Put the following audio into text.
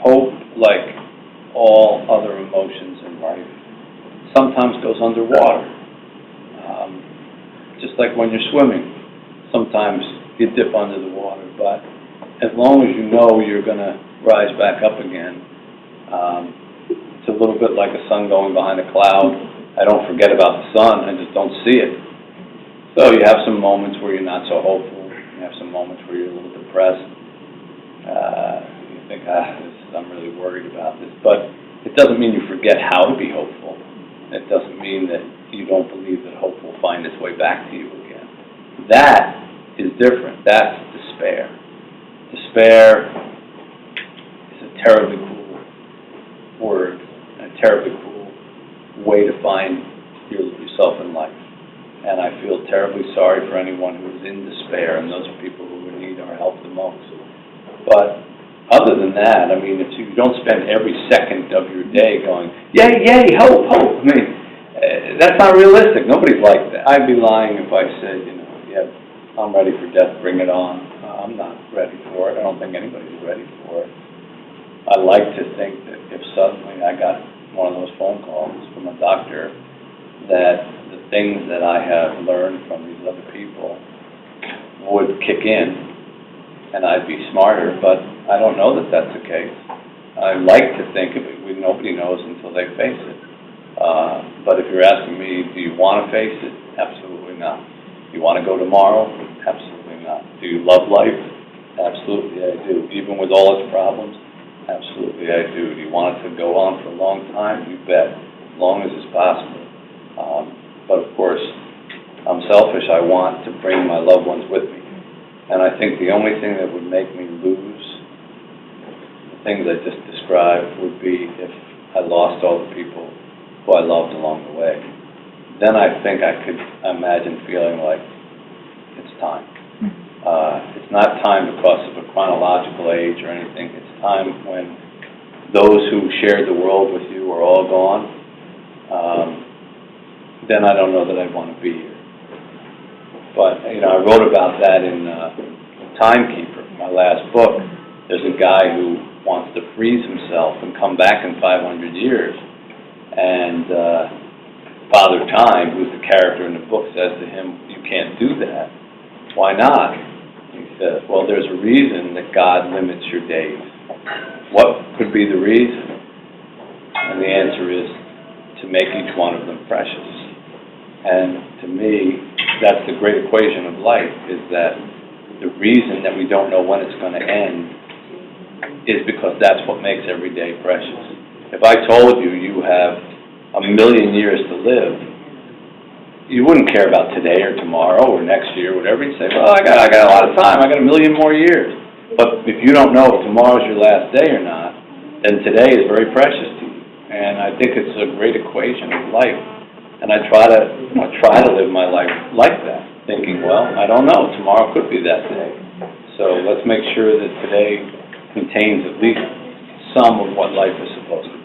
hope, like all other emotions in life, sometimes goes underwater. Just like when you're swimming, sometimes you dip under the water, but as long as you know you're going to rise back up again, it's a little bit like a sun going behind a cloud. I don't forget about the sun, I just don't see it. So you have some moments where you're not so hopeful, you have some moments where you're a little depressed. You think, I'm really worried about this, but it doesn't mean you forget how to be hopeful. It doesn't mean that you don't believe that hope will find its way back to you again. That is different. That's despair. Despair is a terribly cruel word, and a terribly cruel way to find yourself in life. And I feel terribly sorry for anyone who is in despair, and those are people who would need our help the most. But other than that, I mean, if you don't spend every second of your day going, yay, yay, hope, hope. I mean, that's not realistic. Nobody's like that. I'd be lying if I said, yeah, I'm ready for death, bring it on. I'm not ready for it. I don't think anybody's ready for it. I like to think that if suddenly I got one of those phone calls from a doctor, that the things that I have learned from these other people would kick in, and I'd be smarter, but I don't know that that's the case. I like to think of it, nobody knows until they face it. But if you're asking me, do you want to face it? Absolutely not. Do you want to go tomorrow? Absolutely not. Do you love life? Absolutely I do. Even with all its problems? Absolutely I do. Do you want it to go on for a long time? You bet. As long as it's possible. But of course, I'm selfish. I want to bring my loved ones with me. And I think the only thing that would make me lose the things I just described would be if I lost all the people who I loved along the way. Then I think I could imagine feeling like it's time. It's not time because of a chronological age or anything. It's time when those who shared the world with you are all gone. Then I don't know that I'd want to be here. But, I wrote about that in Timekeeper, my last book. There's a guy who wants to freeze himself and come back in 500 years. And Father Time, who's the character in the book, says to him, you can't do that. Why not? He says, well, there's a reason that God limits your days. What could be the reason? And the answer is to make each one of them precious. And to me, that's the great equation of life, is that the reason that we don't know when it's going to end is because that's what makes every day precious. If I told you you have 1,000,000 years to live, you wouldn't care about today or tomorrow or next year, whatever. You'd say, well, I got a lot of time. I got 1,000,000 more years. But if you don't know if tomorrow's your last day or not, then today is very precious to you. And I think it's a great equation of life. And I try to live my life like that, thinking, well, I don't know, tomorrow could be that day. So let's make sure that today contains at least some of what life is supposed to be.